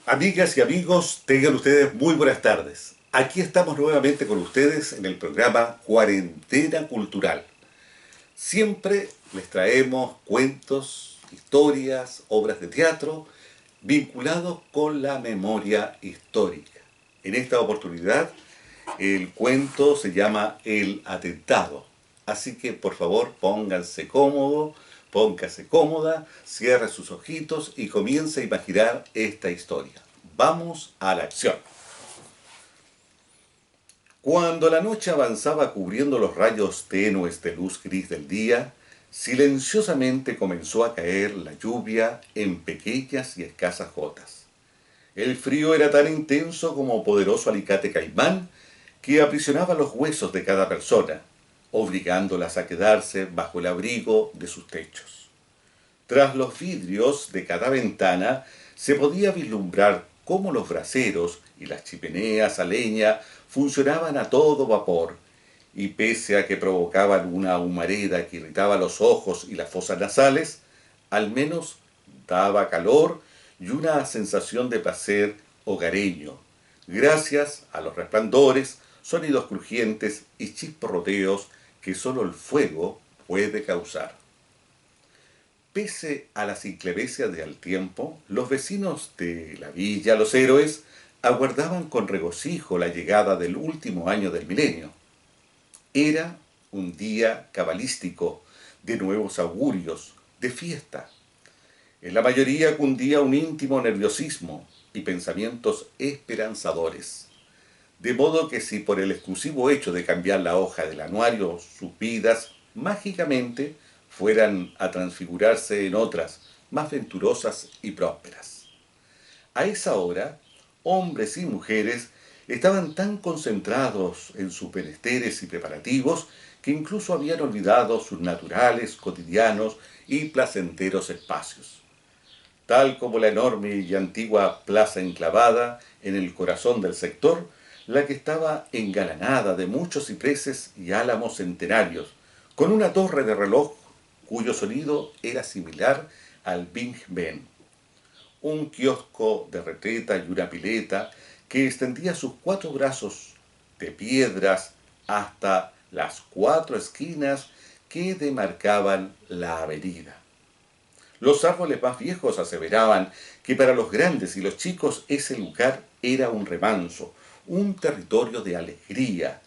Amigas y amigos, tengan ustedes muy buenas tardes. Aquí estamos nuevamente con ustedes en el programa Cuarentena Cultural. Siempre les traemos cuentos, historias, obras de teatro vinculados con la memoria histórica. En esta oportunidad, el cuento se llama El Atentado. Así que por favor pónganse cómodo, póngase cómoda, cierre sus ojitos y comience a imaginar esta historia. Vamos a la acción. Cuando la noche avanzaba cubriendo los rayos tenues de luz gris del día, silenciosamente comenzó a caer la lluvia en pequeñas y escasas gotas. El frío era tan intenso como poderoso alicate caimán que aprisionaba los huesos de cada persona, obligándolas a quedarse bajo el abrigo de sus techos. Tras los vidrios de cada ventana se podía vislumbrar cómo los braseros y las chimeneas a leña funcionaban a todo vapor, y pese a que provocaban una humareda que irritaba los ojos y las fosas nasales, al menos daba calor y una sensación de placer hogareño, gracias a los resplandores, sonidos crujientes y chisporroteos que sólo el fuego puede causar. Pese a las inclemencias del tiempo, los vecinos de la villa Los Héroes aguardaban con regocijo la llegada del último año del milenio. Era un día cabalístico, de nuevos augurios, de fiesta. En la mayoría cundía un íntimo nerviosismo y pensamientos esperanzadores. De modo que si por el exclusivo hecho de cambiar la hoja del anuario sus vidas mágicamente fueran a transfigurarse en otras más venturosas y prósperas. A esa hora, hombres y mujeres estaban tan concentrados en sus menesteres y preparativos que incluso habían olvidado sus naturales, cotidianos y placenteros espacios. Tal como la enorme y antigua plaza enclavada en el corazón del sector, la que estaba engalanada de muchos cipreses y álamos centenarios, con una torre de reloj cuyo sonido era similar al Big Ben, un kiosco de retreta y una pileta que extendía sus cuatro brazos de piedras hasta las cuatro esquinas que demarcaban la avenida. Los árboles más viejos aseveraban que para los grandes y los chicos ese lugar era un remanso, un territorio de alegría,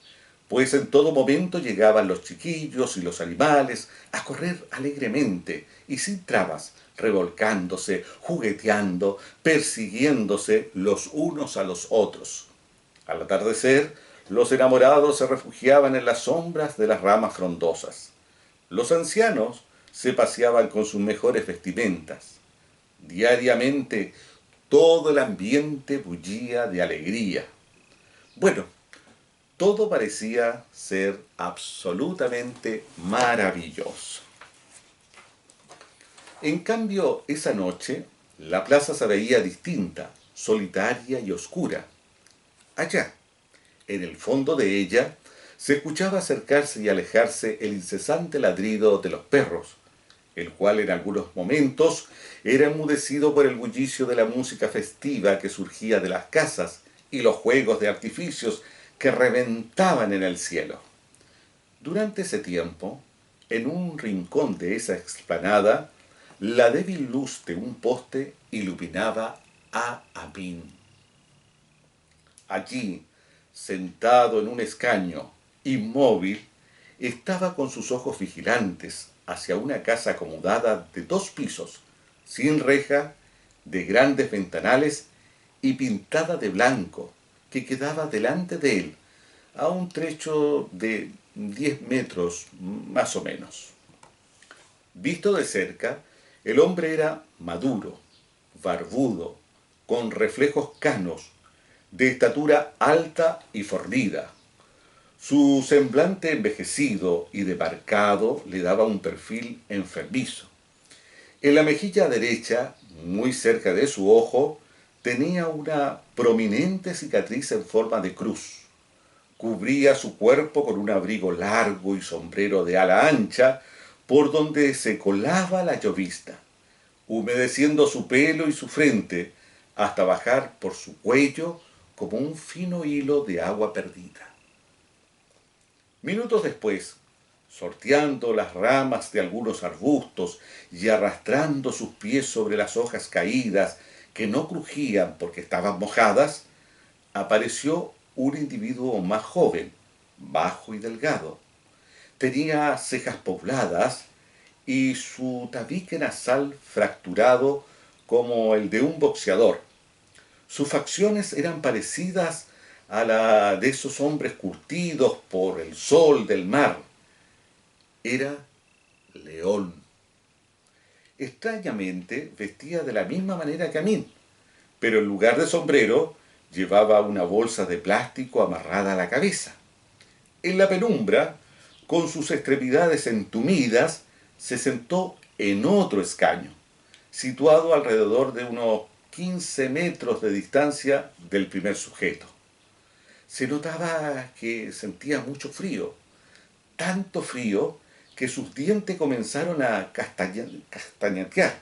pues en todo momento llegaban los chiquillos y los animales a correr alegremente y sin trabas, revolcándose, jugueteando, persiguiéndose los unos a los otros. Al atardecer, los enamorados se refugiaban en las sombras de las ramas frondosas. Los ancianos se paseaban con sus mejores vestimentas. Diariamente todo el ambiente bullía de alegría. Bueno, todo parecía ser absolutamente maravilloso. En cambio, esa noche, la plaza se veía distinta, solitaria y oscura. Allá, en el fondo de ella, se escuchaba acercarse y alejarse el incesante ladrido de los perros, el cual en algunos momentos era enmudecido por el bullicio de la música festiva que surgía de las casas y los juegos de artificios que reventaban en el cielo. Durante ese tiempo, en un rincón de esa explanada, la débil luz de un poste iluminaba a Amin. Allí, sentado en un escaño, inmóvil, estaba con sus ojos vigilantes hacia una casa acomodada de 2 pisos, sin reja, de grandes ventanales y pintada de blanco, que quedaba delante de él, a un trecho de 10 metros más o menos. Visto de cerca, el hombre era maduro, barbudo, con reflejos canos, de estatura alta y fornida. Su semblante envejecido y demarcado le daba un perfil enfermizo. En la mejilla derecha, muy cerca de su ojo, tenía una prominente cicatriz en forma de cruz. Cubría su cuerpo con un abrigo largo y sombrero de ala ancha, por donde se colaba la llovizna, humedeciendo su pelo y su frente, hasta bajar por su cuello como un fino hilo de agua perdida. Minutos después, sorteando las ramas de algunos arbustos y arrastrando sus pies sobre las hojas caídas que no crujían porque estaban mojadas, apareció un individuo más joven, bajo y delgado. Tenía cejas pobladas y su tabique nasal fracturado como el de un boxeador. Sus facciones eran parecidas a la de esos hombres curtidos por el sol del mar. Era León. Extrañamente vestía de la misma manera que a mí, pero en lugar de sombrero llevaba una bolsa de plástico amarrada a la cabeza. En la penumbra, con sus extremidades entumidas, se sentó en otro escaño, situado alrededor de unos 15 metros de distancia del primer sujeto. Se notaba que sentía mucho frío, tanto frío que sus dientes comenzaron a castañetear.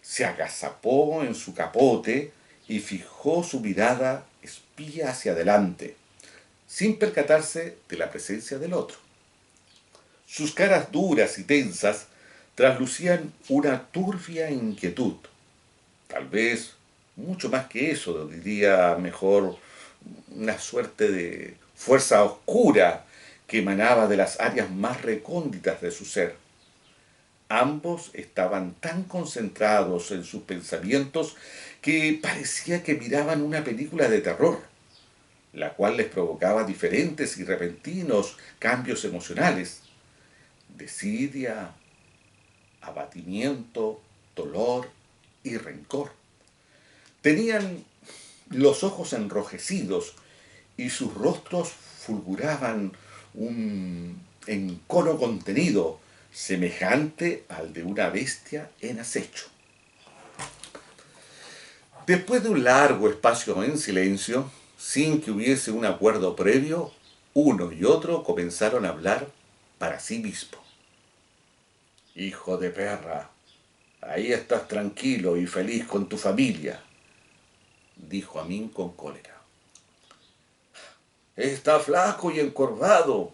Se agazapó en su capote y fijó su mirada espía hacia adelante, sin percatarse de la presencia del otro. Sus caras duras y tensas traslucían una turbia inquietud. Tal vez mucho más que eso, diría mejor una suerte de fuerza oscura que emanaba de las áreas más recónditas de su ser. Ambos estaban tan concentrados en sus pensamientos que parecía que miraban una película de terror, la cual les provocaba diferentes y repentinos cambios emocionales: desidia, abatimiento, dolor y rencor. Tenían los ojos enrojecidos y sus rostros fulguraban un encono contenido semejante al de una bestia en acecho. Después de un largo espacio en silencio, sin que hubiese un acuerdo previo, uno y otro comenzaron a hablar para sí mismos. Hijo de perra, ahí estás tranquilo y feliz con tu familia, dijo Amin con cólera. Está flaco y encorvado.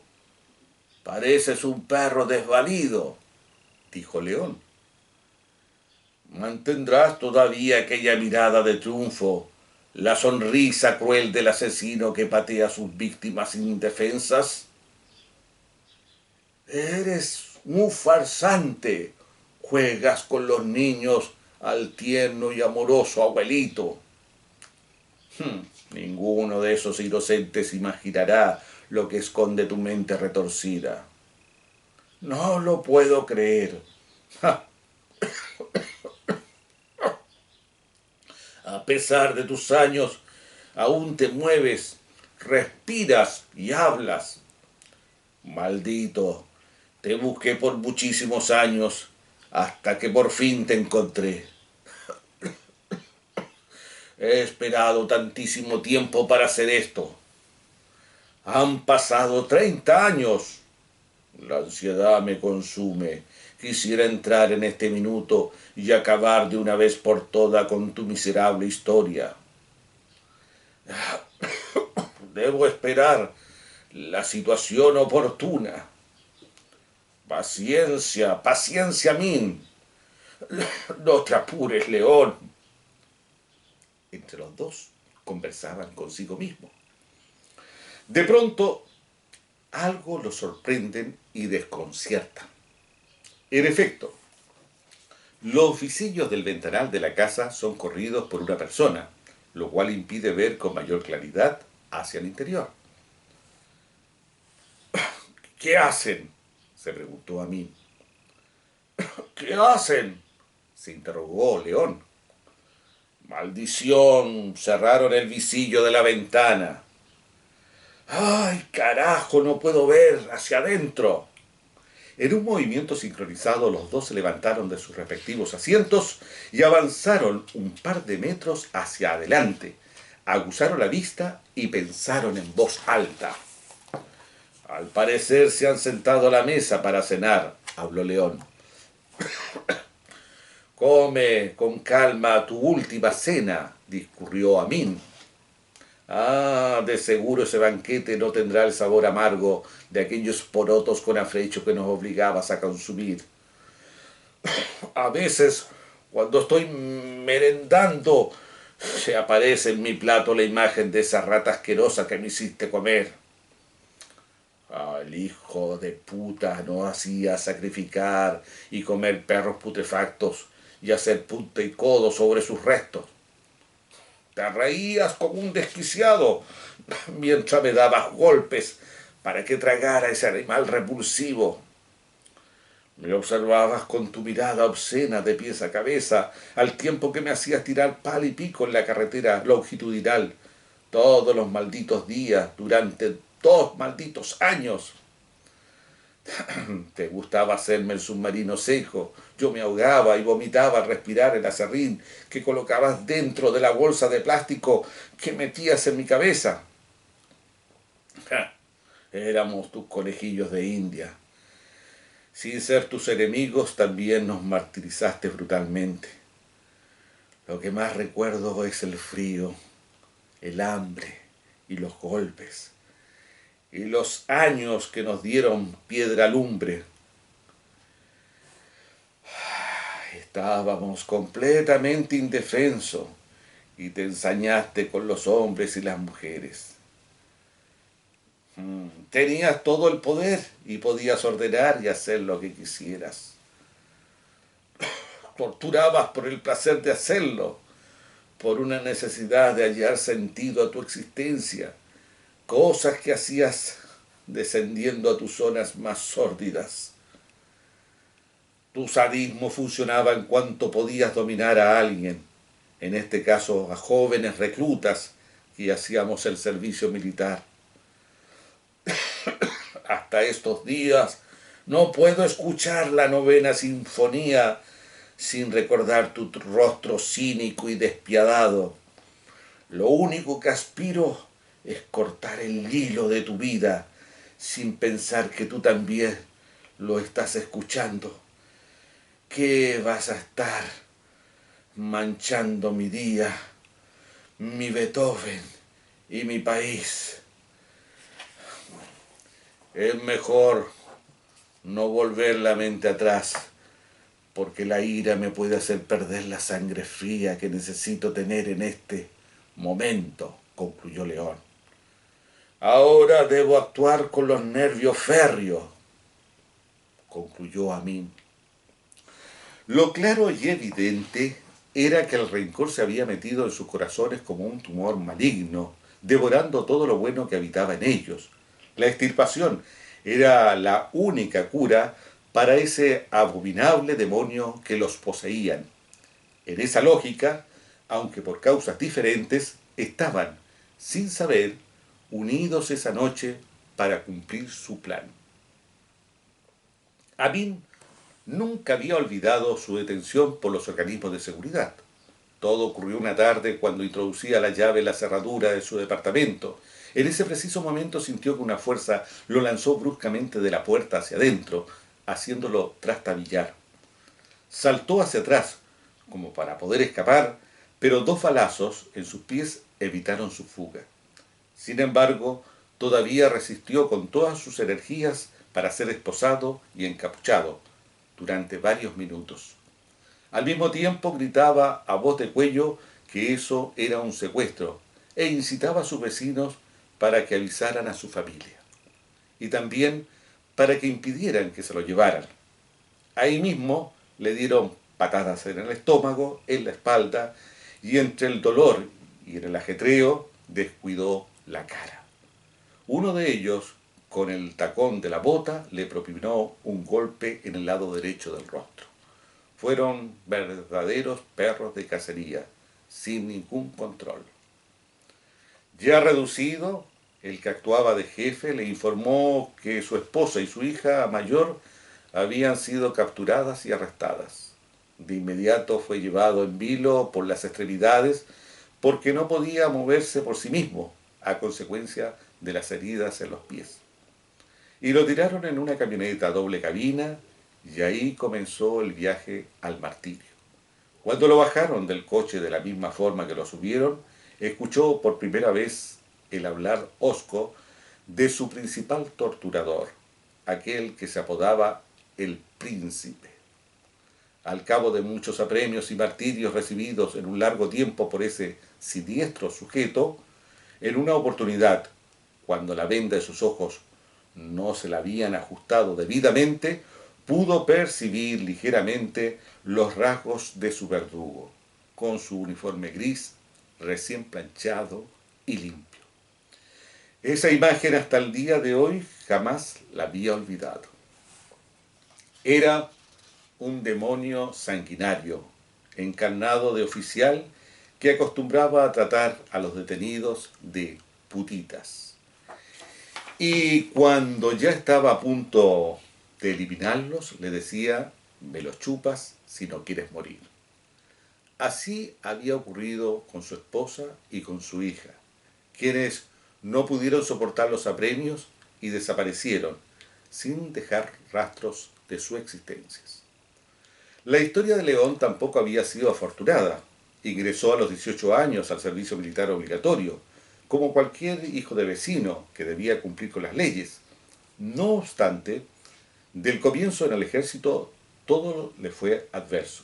Pareces un perro desvalido, dijo León. Mantendrás todavía aquella mirada de triunfo, la sonrisa cruel del asesino que patea a sus víctimas indefensas. Eres un farsante. Juegas con los niños al tierno y amoroso abuelito. Ninguno de esos inocentes imaginará lo que esconde tu mente retorcida. No lo puedo creer. A pesar de tus años, aún te mueves, respiras y hablas. Maldito, te busqué por muchísimos años hasta que por fin te encontré. He esperado tantísimo tiempo para hacer esto. Han pasado 30 años. La ansiedad me consume. Quisiera entrar en este minuto y acabar de una vez por todas con tu miserable historia. Debo esperar la situación oportuna. Paciencia, paciencia, Min. No te apures, León. Entre los dos conversaban consigo mismos. De pronto, algo los sorprenden y desconciertan. En efecto, los visillos del ventanal de la casa son corridos por una persona, lo cual impide ver con mayor claridad hacia el interior. ¿Qué hacen?, se preguntó a mí. ¿Qué hacen?, se interrogó León. Maldición, cerraron el visillo de la ventana. ¡Ay, carajo, no puedo ver hacia adentro! En un movimiento sincronizado, los dos se levantaron de sus respectivos asientos y avanzaron un par de metros hacia adelante. Aguzaron la vista y pensaron en voz alta. Al parecer se han sentado a la mesa para cenar, habló León. Come con calma tu última cena, discurrió Amin. Ah, de seguro ese banquete no tendrá el sabor amargo de aquellos porotos con afrecho que nos obligabas a consumir. A veces, cuando estoy merendando, se aparece en mi plato la imagen de esa rata asquerosa que me hiciste comer. Ah, el hijo de puta no hacía sacrificar y comer perros putrefactos y hacer punta y codo sobre sus restos. Te reías como un desquiciado mientras me dabas golpes para que tragara ese animal repulsivo. Me observabas con tu mirada obscena de pies a cabeza, al tiempo que me hacías tirar pal y pico en la carretera longitudinal, todos los malditos días, durante 2 malditos años. Te gustaba hacerme el submarino seco. Yo me ahogaba y vomitaba al respirar el aserrín que colocabas dentro de la bolsa de plástico que metías en mi cabeza. Éramos tus conejillos de India. Sin ser tus enemigos, también nos martirizaste brutalmente. Lo que más recuerdo es el frío, el hambre y los golpes. Y los años que nos dieron piedra lumbre. Estábamos completamente indefensos y te ensañaste con los hombres y las mujeres. Tenías todo el poder y podías ordenar y hacer lo que quisieras. Torturabas por el placer de hacerlo, por una necesidad de hallar sentido a tu existencia, cosas que hacías descendiendo a tus zonas más sórdidas. Tu sadismo funcionaba en cuanto podías dominar a alguien, en este caso a jóvenes reclutas que hacíamos el servicio militar. Hasta estos días no puedo escuchar la novena sinfonía sin recordar tu rostro cínico y despiadado. Lo único que aspiro es cortar el hilo de tu vida sin pensar que tú también lo estás escuchando. ¿Qué vas a estar manchando mi día, mi Beethoven y mi país? Es mejor no volver la mente atrás, porque la ira me puede hacer perder la sangre fría que necesito tener en este momento, concluyó León. Ahora debo actuar con los nervios férreos, concluyó Amin. Lo claro y evidente era que el rencor se había metido en sus corazones como un tumor maligno, devorando todo lo bueno que habitaba en ellos. La extirpación era la única cura para ese abominable demonio que los poseían. En esa lógica, aunque por causas diferentes, estaban, sin saber, unidos esa noche para cumplir su plan. Amin nunca había olvidado su detención por los organismos de seguridad. Todo ocurrió una tarde cuando introducía la llave en la cerradura de su departamento. En ese preciso momento sintió que una fuerza lo lanzó bruscamente de la puerta hacia adentro, haciéndolo trastabillar. Saltó hacia atrás, como para poder escapar, pero 2 balazos en sus pies evitaron su fuga. Sin embargo, todavía resistió con todas sus energías para ser esposado y encapuchado durante varios minutos. Al mismo tiempo gritaba a voz de cuello que eso era un secuestro e incitaba a sus vecinos para que avisaran a su familia y también para que impidieran que se lo llevaran. Ahí mismo le dieron patadas en el estómago, en la espalda y entre el dolor y en el ajetreo descuidó la cara. Uno de ellos, con el tacón de la bota, le propinó un golpe en el lado derecho del rostro. Fueron verdaderos perros de cacería, sin ningún control. Ya reducido, el que actuaba de jefe le informó que su esposa y su hija mayor habían sido capturadas y arrestadas. De inmediato fue llevado en vilo por las extremidades porque no podía moverse por sí mismo a consecuencia de las heridas en los pies. Y lo tiraron en una camioneta doble cabina y ahí comenzó el viaje al martirio. Cuando lo bajaron del coche de la misma forma que lo subieron, escuchó por primera vez el hablar hosco de su principal torturador, aquel que se apodaba el Príncipe. Al cabo de muchos apremios y martirios recibidos en un largo tiempo por ese siniestro sujeto, en una oportunidad, cuando la venda de sus ojos no se la habían ajustado debidamente, pudo percibir ligeramente los rasgos de su verdugo, con su uniforme gris, recién planchado y limpio. Esa imagen hasta el día de hoy jamás la había olvidado. Era un demonio sanguinario, encarnado de oficial, que acostumbraba a tratar a los detenidos de putitas. Y cuando ya estaba a punto de eliminarlos, le decía: me los chupas si no quieres morir. Así había ocurrido con su esposa y con su hija, quienes no pudieron soportar los apremios y desaparecieron sin dejar rastros de su existencia. La historia de León tampoco había sido afortunada. Ingresó a los 18 años al servicio militar obligatorio, como cualquier hijo de vecino que debía cumplir con las leyes. No obstante, del comienzo en el ejército todo le fue adverso,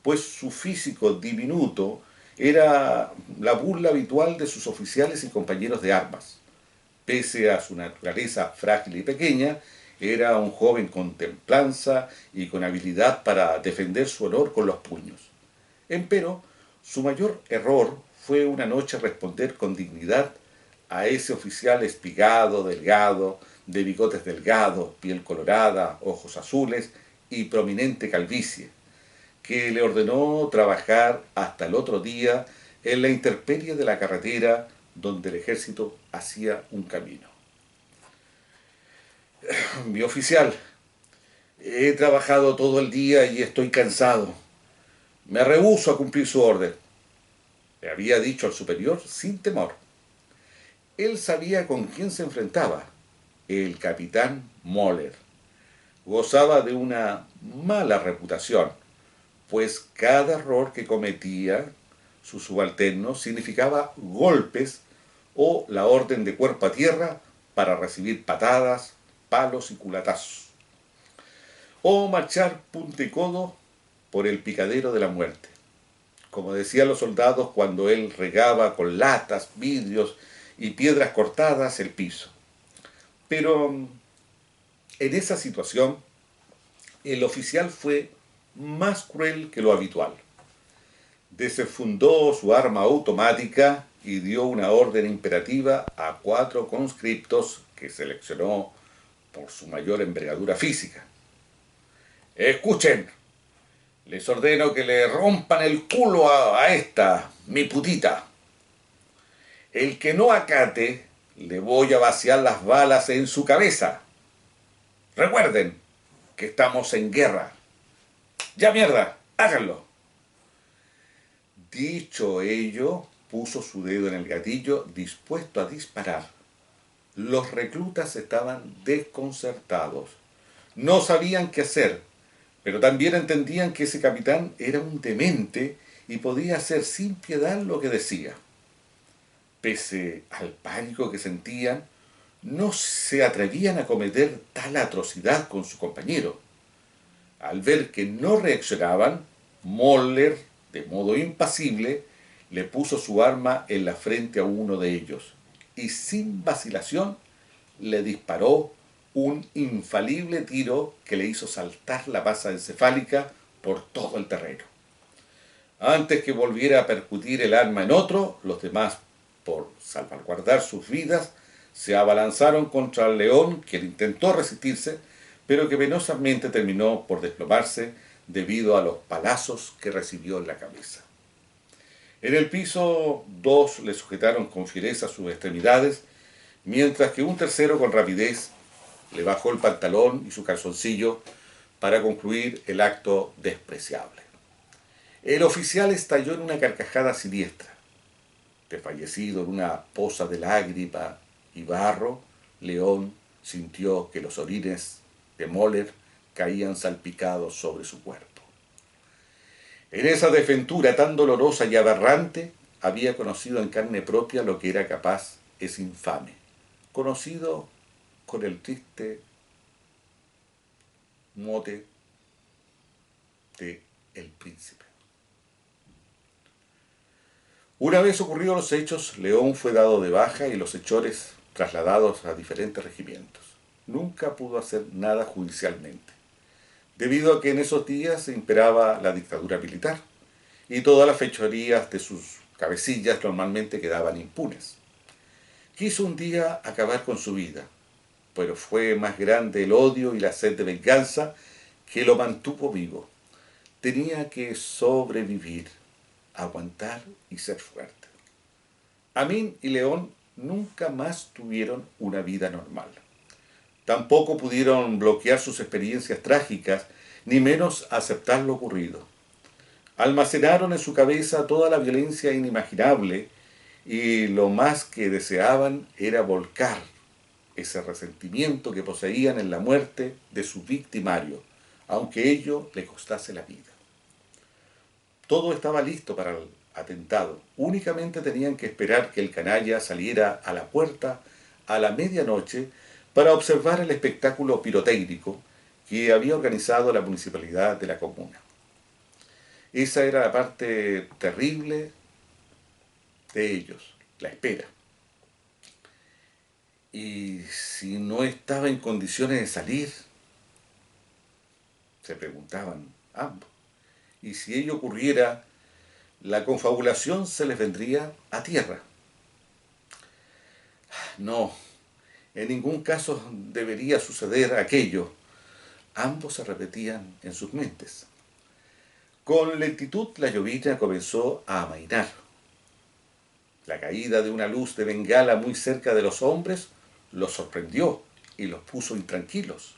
pues su físico diminuto era la burla habitual de sus oficiales y compañeros de armas. Pese a su naturaleza frágil y pequeña, era un joven con templanza y con habilidad para defender su honor con los puños. Empero, su mayor error fue una noche responder con dignidad a ese oficial espigado, delgado, de bigotes delgados, piel colorada, ojos azules y prominente calvicie, que le ordenó trabajar hasta el otro día en la intemperie de la carretera donde el ejército hacía un camino. Mi oficial, he trabajado todo el día y estoy cansado. Me rehúso a cumplir su orden, le había dicho al superior sin temor. Él sabía con quién se enfrentaba, el capitán Moller. Gozaba de una mala reputación, pues cada error que cometía su subalterno significaba golpes o la orden de cuerpo a tierra para recibir patadas, palos y culatazos, o marchar punta y codo por el picadero de la muerte, como decían los soldados cuando él regaba con latas, vidrios y piedras cortadas el piso. Pero en esa situación el oficial fue más cruel que lo habitual. Desenfundó su arma automática y dio una orden imperativa a 4 conscriptos que seleccionó por su mayor envergadura física. Escuchen, les ordeno que le rompan el culo a esta, mi putita. El que no acate, le voy a vaciar las balas en su cabeza. Recuerden que estamos en guerra. Ya mierda, háganlo. Dicho ello, puso su dedo en el gatillo dispuesto a disparar. Los reclutas estaban desconcertados. No sabían qué hacer, pero también entendían que ese capitán era un demente y podía hacer sin piedad lo que decía. Pese al pánico que sentían, no se atrevían a cometer tal atrocidad con su compañero. Al ver que no reaccionaban, Moller, de modo impasible, le puso su arma en la frente a uno de ellos y sin vacilación le disparó un infalible tiro que le hizo saltar la masa encefálica por todo el terreno. Antes que volviera a percutir el arma en otro, los demás, por salvaguardar sus vidas, se abalanzaron contra el león, quien intentó resistirse, pero que penosamente terminó por desplomarse debido a los palazos que recibió en la cabeza. En el piso, 2 le sujetaron con fiereza sus extremidades, mientras que un tercero con rapidez le bajó el pantalón y su calzoncillo para concluir el acto despreciable. El oficial estalló en una carcajada siniestra. Desfallecido en una poza de lágrima y barro, León sintió que los orines de Moller caían salpicados sobre su cuerpo. En esa desventura tan dolorosa y aberrante, había conocido en carne propia lo que era capaz ese infame, conocido con el triste mote de El Príncipe. Una vez ocurridos los hechos, León fue dado de baja y los hechores trasladados a diferentes regimientos. Nunca pudo hacer nada judicialmente, debido a que en esos días imperaba la dictadura militar y todas las fechorías de sus cabecillas normalmente quedaban impunes. Quiso un día acabar con su vida, pero fue más grande el odio y la sed de venganza que lo mantuvo vivo. Tenía que sobrevivir, aguantar y ser fuerte. Amin y León nunca más tuvieron una vida normal. Tampoco pudieron bloquear sus experiencias trágicas, ni menos aceptar lo ocurrido. Almacenaron en su cabeza toda la violencia inimaginable y lo más que deseaban era volcar ese resentimiento que poseían en la muerte de su victimario, aunque ello le costase la vida. Todo estaba listo para el atentado. Únicamente tenían que esperar que el canalla saliera a la puerta a la medianoche para observar el espectáculo pirotécnico que había organizado la municipalidad de la comuna. Esa era la parte terrible de ellos, la espera. Y si no estaba en condiciones de salir, se preguntaban ambos. Y si ello ocurriera, la confabulación se les vendría a tierra. No, en ningún caso debería suceder aquello. Ambos se repetían en sus mentes. Con lentitud la llovizna comenzó a amainar. La caída de una luz de bengala muy cerca de los hombres los sorprendió y los puso intranquilos.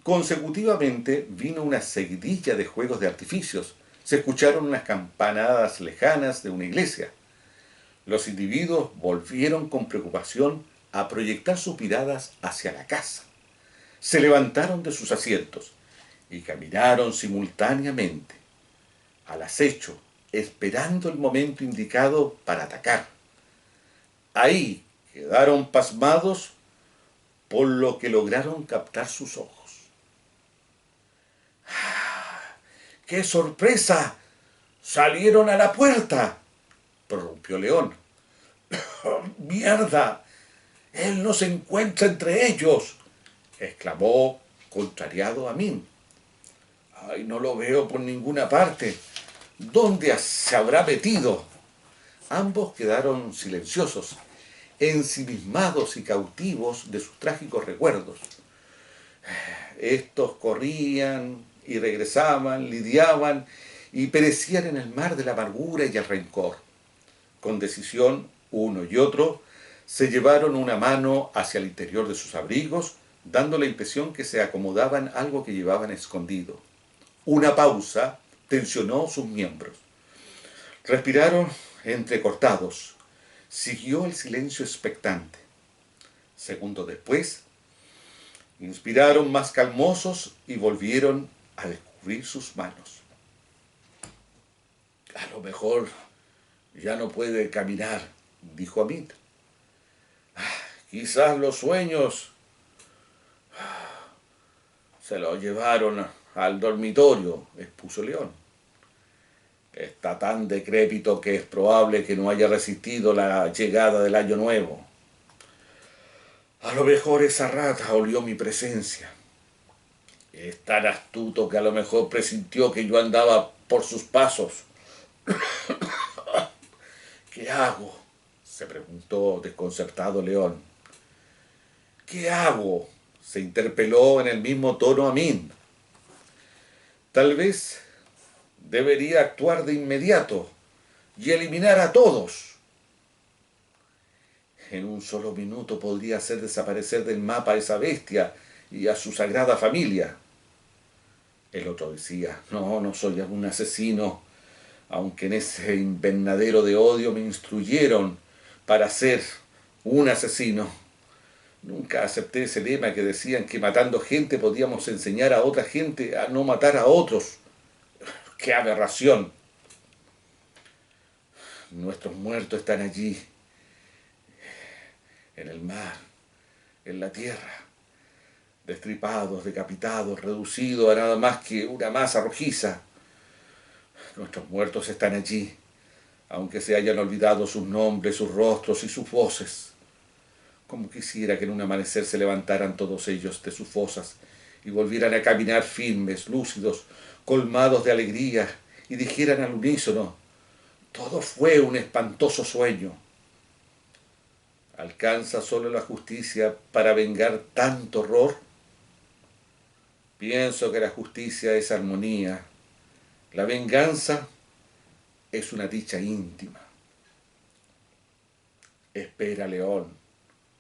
Consecutivamente vino una seguidilla de juegos de artificios. Se escucharon unas campanadas lejanas de una iglesia. Los individuos volvieron con preocupación a proyectar sus miradas hacia la casa. Se levantaron de sus asientos y caminaron simultáneamente, al acecho, esperando el momento indicado para atacar. Ahí quedaron pasmados por lo que lograron captar sus ojos. ¡Qué sorpresa! ¡Salieron a la puerta!, prorrumpió León. ¡Mierda! ¡Él no se encuentra entre ellos!, exclamó contrariado Amin. ¡Ay, no lo veo por ninguna parte! ¿Dónde se habrá metido? Ambos quedaron silenciosos, ensimismados y cautivos de sus trágicos recuerdos. Estos corrían y regresaban, lidiaban y perecían en el mar de la amargura y el rencor. Con decisión, uno y otro se llevaron una mano hacia el interior de sus abrigos, dando la impresión que se acomodaban algo que llevaban escondido. Una pausa tensionó sus miembros. Respiraron entrecortados. Siguió el silencio expectante. Segundos después, inspiraron más calmosos y volvieron a descubrir sus manos. A lo mejor ya no puede caminar, dijo Amit. Quizás los sueños se lo llevaron al dormitorio, expuso León. Está tan decrépito que es probable que no haya resistido la llegada del año nuevo. A lo mejor esa rata olió mi presencia. Es tan astuto que a lo mejor presintió que yo andaba por sus pasos. ¿Qué hago?, se preguntó desconcertado León. ¿Qué hago?, se interpeló en el mismo tono Amin. Tal vez debería actuar de inmediato y eliminar a todos. En un solo minuto podría hacer desaparecer del mapa a esa bestia y a su sagrada familia. El otro decía, no soy un asesino, aunque en ese invernadero de odio me instruyeron para ser un asesino. Nunca acepté ese lema que decían que matando gente podíamos enseñar a otra gente a no matar a otros. ¡Qué aberración! Nuestros muertos están allí, en el mar, en la tierra, destripados, decapitados, reducidos a nada más que una masa rojiza. Nuestros muertos están allí, aunque se hayan olvidado sus nombres, sus rostros y sus voces. Como quisiera que en un amanecer se levantaran todos ellos de sus fosas y volvieran a caminar firmes, lúcidos, colmados de alegría, y dijeran al unísono: todo fue un espantoso sueño. ¿Alcanza solo la justicia para vengar tanto horror? Pienso que la justicia es armonía. La venganza es una dicha íntima. Espera, León,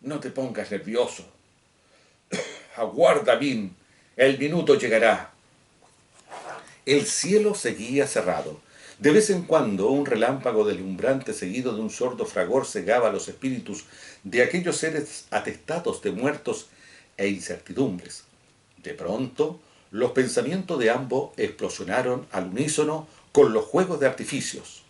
no te pongas nervioso. Aguarda, Min, el minuto llegará. El cielo seguía cerrado. De vez en cuando un relámpago deslumbrante seguido de un sordo fragor cegaba los espíritus de aquellos seres atestados de muertos e incertidumbres. De pronto, los pensamientos de ambos explosionaron al unísono con los juegos de artificios,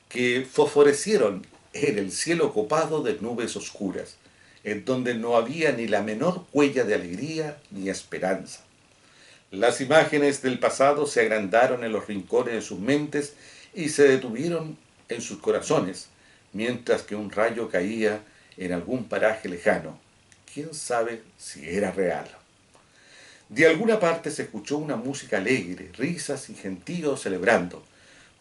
que fosforecieron en el cielo copado de nubes oscuras, en donde no había ni la menor huella de alegría ni esperanza. Las imágenes del pasado se agrandaron en los rincones de sus mentes y se detuvieron en sus corazones, mientras que un rayo caía en algún paraje lejano. ¿Quién sabe si era real? De alguna parte se escuchó una música alegre, risas y gentíos celebrando.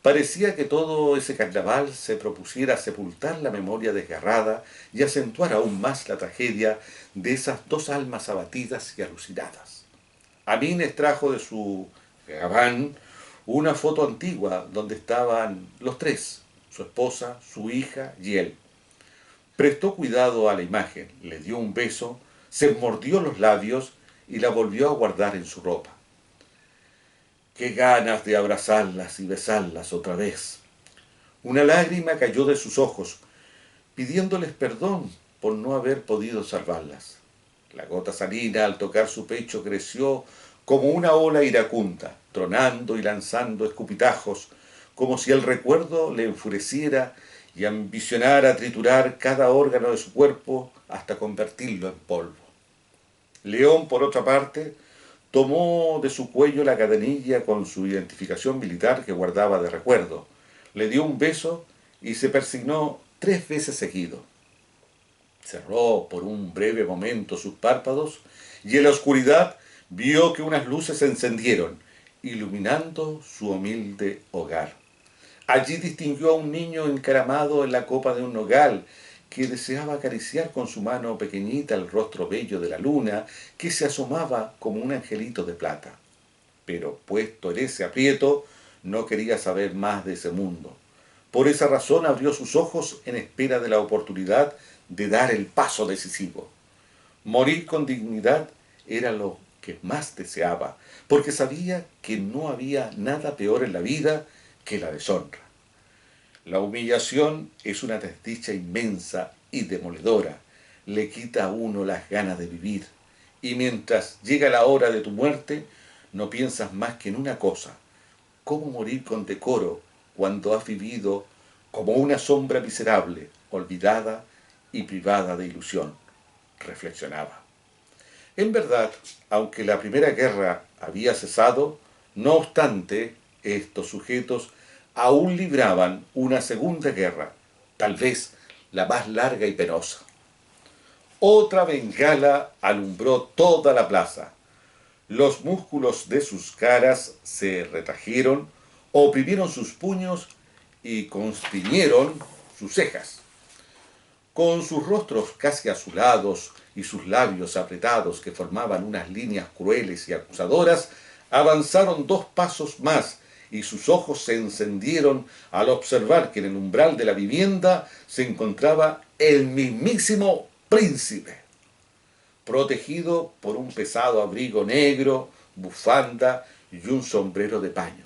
Parecía que todo ese carnaval se propusiera sepultar la memoria desgarrada y acentuar aún más la tragedia de esas dos almas abatidas y alucinadas. Amin extrajo de su gabán una foto antigua donde estaban los tres, su esposa, su hija y él. Prestó cuidado a la imagen, le dio un beso, se mordió los labios y la volvió a guardar en su ropa. ¡Qué ganas de abrazarlas y besarlas otra vez! Una lágrima cayó de sus ojos, pidiéndoles perdón por no haber podido salvarlas. La gota salina al tocar su pecho creció como una ola iracunda, tronando y lanzando escupitajos, como si el recuerdo le enfureciera y ambicionara triturar cada órgano de su cuerpo hasta convertirlo en polvo. León, por otra parte, tomó de su cuello la cadenilla con su identificación militar que guardaba de recuerdo, le dio un beso y se persignó 3 veces seguido. Cerró por un breve momento sus párpados y en la oscuridad vio que unas luces se encendieron, iluminando su humilde hogar. Allí distinguió a un niño encaramado en la copa de un nogal, que deseaba acariciar con su mano pequeñita el rostro bello de la luna, que se asomaba como un angelito de plata. Pero, puesto en ese aprieto, no quería saber más de ese mundo. Por esa razón abrió sus ojos en espera de la oportunidad de dar el paso decisivo. Morir con dignidad era lo que más deseaba, porque sabía que no había nada peor en la vida que la deshonra. La humillación es una desdicha inmensa y demoledora, le quita a uno las ganas de vivir, y mientras llega la hora de tu muerte, no piensas más que en una cosa: cómo morir con decoro cuando has vivido como una sombra miserable, olvidada y privada de ilusión, reflexionaba. En verdad, aunque la primera guerra había cesado, no obstante, estos sujetos aún libraban una segunda guerra, tal vez la más larga y penosa. Otra bengala alumbró toda la plaza. Los músculos de sus caras se retrajeron, oprimieron sus puños y constriñeron sus cejas. Con sus rostros casi azulados y sus labios apretados que formaban unas líneas crueles y acusadoras, avanzaron 2 pasos más y sus ojos se encendieron al observar que en el umbral de la vivienda se encontraba el mismísimo príncipe, protegido por un pesado abrigo negro, bufanda y un sombrero de paño.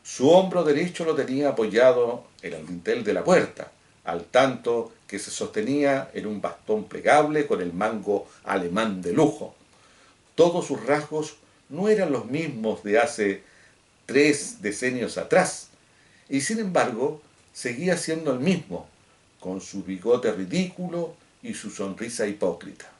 Su hombro derecho lo tenía apoyado en el dintel de la puerta, al tanto que se sostenía en un bastón plegable con el mango alemán de lujo. Todos sus rasgos no eran los mismos de hace 3 decenios atrás, y sin embargo seguía siendo el mismo, con su bigote ridículo y su sonrisa hipócrita.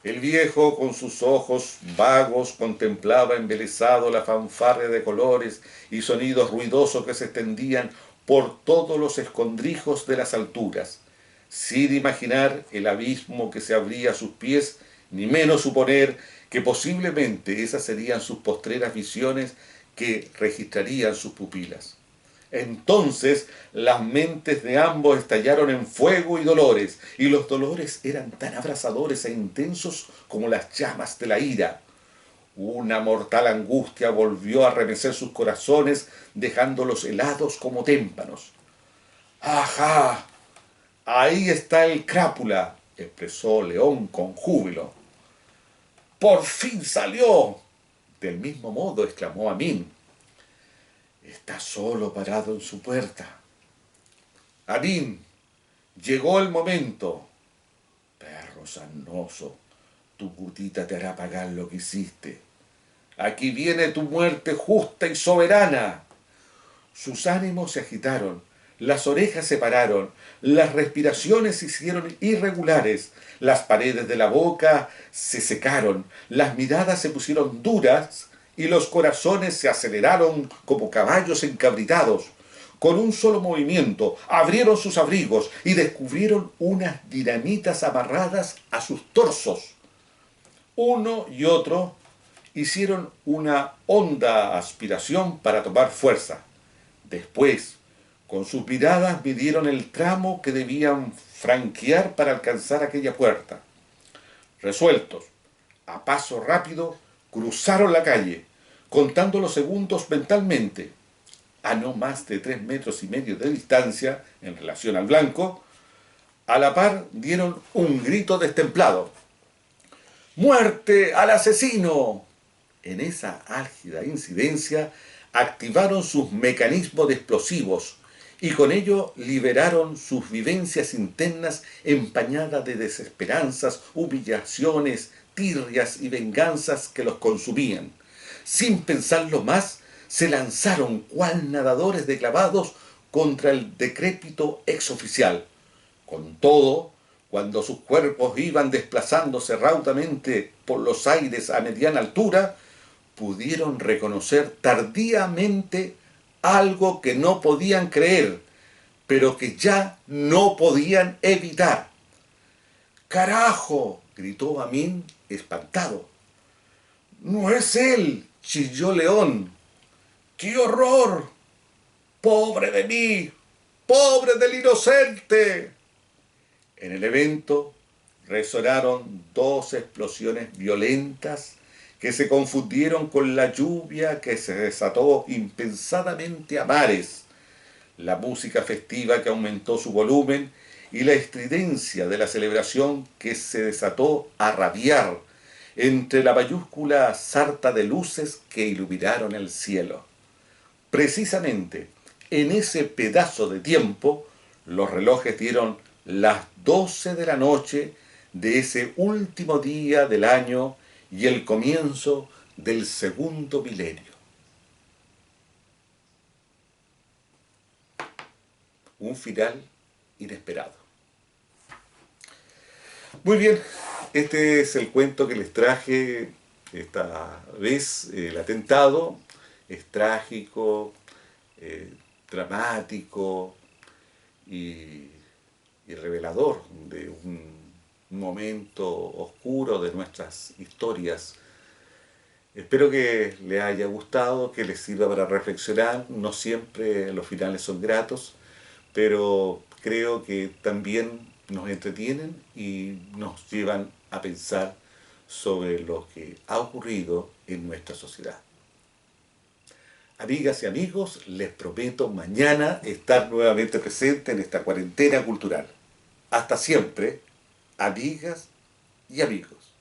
El viejo, con sus ojos vagos, contemplaba embelesado la fanfarria de colores y sonidos ruidosos que se extendían por todos los escondrijos de las alturas, sin imaginar el abismo que se abría a sus pies, ni menos suponer que posiblemente esas serían sus postreras visiones que registrarían sus pupilas. Entonces las mentes de ambos estallaron en fuego y dolores, y los dolores eran tan abrasadores e intensos como las llamas de la ira. Una mortal angustia volvió a remecer sus corazones, dejándolos helados como témpanos. ¡Ajá! Ahí está el crápula, expresó León con júbilo. ¡Por fin salió! Del mismo modo exclamó Amín. Está solo parado en su puerta. Amín, llegó el momento. Perro sarnoso, tu putita te hará pagar lo que hiciste. Aquí viene tu muerte justa y soberana. Sus ánimos se agitaron, las orejas se pararon, las respiraciones se hicieron irregulares, las paredes de la boca se secaron, las miradas se pusieron duras y los corazones se aceleraron como caballos encabritados. Con un solo movimiento abrieron sus abrigos y descubrieron unas dinamitas amarradas a sus torsos. Uno y otro hicieron una honda aspiración para tomar fuerza. Después, con sus miradas midieron el tramo que debían franquear para alcanzar aquella puerta. Resueltos, a paso rápido, cruzaron la calle, contando los segundos mentalmente. A no más de 3,5 metros de distancia en relación al blanco, a la par dieron un grito destemplado. ¡Muerte al asesino! En esa álgida incidencia activaron sus mecanismos de explosivos y con ello liberaron sus vivencias internas empañadas de desesperanzas, humillaciones, tirrias y venganzas que los consumían. Sin pensarlo más, se lanzaron cual nadadores de clavados contra el decrépito exoficial. Con todo, cuando sus cuerpos iban desplazándose raudamente por los aires a mediana altura, pudieron reconocer tardíamente algo que no podían creer, pero que ya no podían evitar. ¡Carajo!, gritó Amín espantado. ¡No es él!, chilló León. ¡Qué horror! ¡Pobre de mí! ¡Pobre del inocente! En el evento resonaron 2 explosiones violentas que se confundieron con la lluvia que se desató impensadamente a mares, la música festiva que aumentó su volumen y la estridencia de la celebración que se desató a rabiar entre la mayúscula sarta de luces que iluminaron el cielo. Precisamente en ese pedazo de tiempo, los relojes dieron las 12 de la noche de ese último día del año y el comienzo del segundo milenio. Un final inesperado. Muy bien, este es el cuento que les traje esta vez. El atentado es trágico, dramático y revelador de un momento oscuro de nuestras historias. Espero que les haya gustado, que les sirva para reflexionar. No siempre los finales son gratos, pero creo que también nos entretienen y nos llevan a pensar sobre lo que ha ocurrido en nuestra sociedad. Amigas y amigos, les prometo mañana estar nuevamente presente en esta cuarentena cultural. Hasta siempre, amigas y amigos.